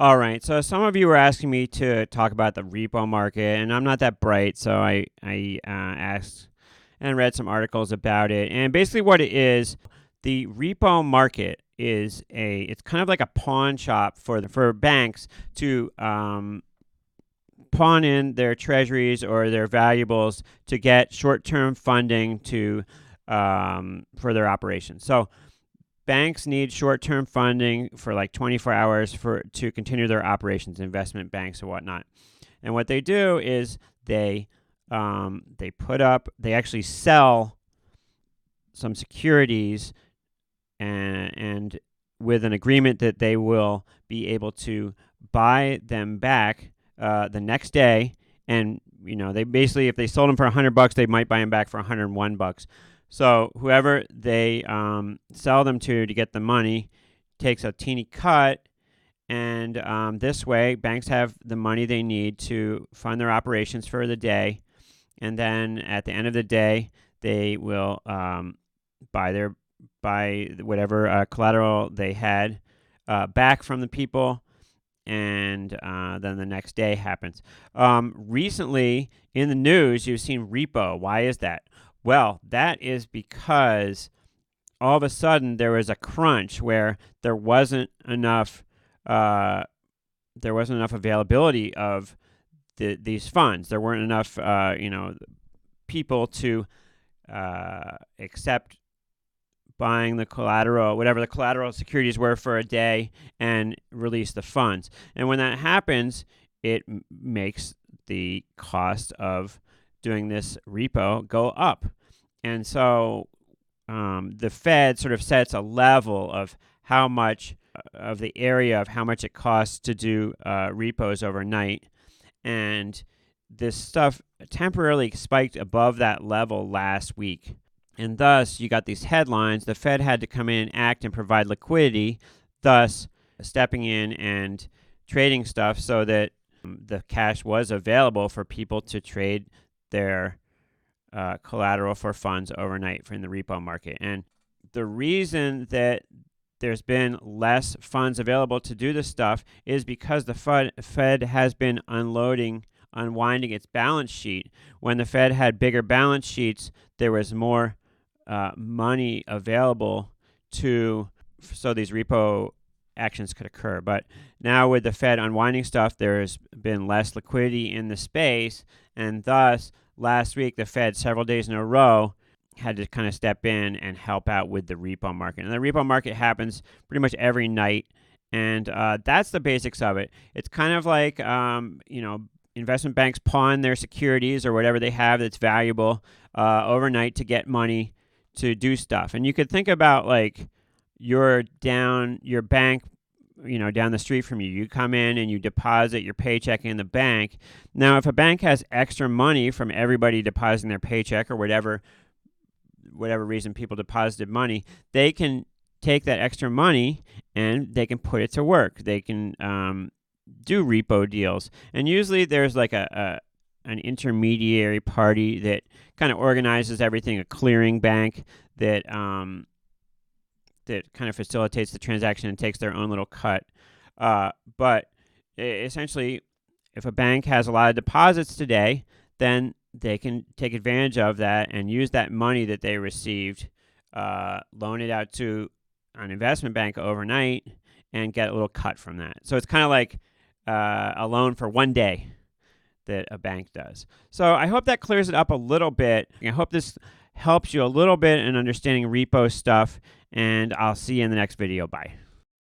All right, so some of you were asking me to talk about the repo market, and I'm not that bright, so I asked and read some articles about it. And basically, what it is, the repo market is it's kind of like a pawn shop for banks to pawn in their treasuries or their valuables to get short-term funding to for their operations. So banks need short-term funding for like 24 hours to continue their operations, investment banks and whatnot. And what they do is they actually sell some securities and with an agreement that they will be able to buy them back the next day. And they basically, if they sold them for $100, they might buy them back for $101. So whoever they sell them to get the money takes a teeny cut, and this way banks have the money they need to fund their operations for the day, and then at the end of the day they will buy whatever collateral they had back from the people, and then the next day happens. Recently in the news, you've seen repo. Why is that? Well, that is because all of a sudden there was a crunch where there wasn't enough availability of these funds. There weren't enough people to accept buying the collateral, whatever the collateral securities were for a day, and release the funds. And when that happens, it makes the cost of doing this repo go up. And so the Fed sort of sets a level of how much of the area of how much it costs to do repos overnight. And this stuff temporarily spiked above that level last week. And thus, you got these headlines. The Fed had to come in and act and provide liquidity, thus stepping in and trading stuff so that the cash was available for people to trade their collateral for funds overnight in the repo market. And the reason that there's been less funds available to do this stuff is because the Fed has been unwinding its balance sheet. When the Fed had bigger balance sheets, there was more money available so these repo actions could occur. But now with the Fed unwinding stuff, there's been less liquidity in the space, and thus last week the Fed, several days in a row, had to kind of step in and help out with the repo market. And the repo market happens pretty much every night, and that's the basics of it. It's kind of like investment banks pawn their securities or whatever they have that's valuable overnight to get money to do stuff. And you could think about like your bank, down the street from you. You come in and you deposit your paycheck in the bank. Now, if a bank has extra money from everybody depositing their paycheck or whatever reason people deposited money, they can take that extra money and they can put it to work. They can do repo deals. And usually there's like an intermediary party that kind of organizes everything, a clearing bank that kind of facilitates the transaction and takes their own little cut. But essentially, if a bank has a lot of deposits today, then they can take advantage of that and use that money that they received, loan it out to an investment bank overnight, and get a little cut from that. So it's kind of like a loan for one day that a bank does. So I hope that clears it up a little bit. I hope this helps you a little bit in understanding repo stuff, and I'll see you in the next video. Bye.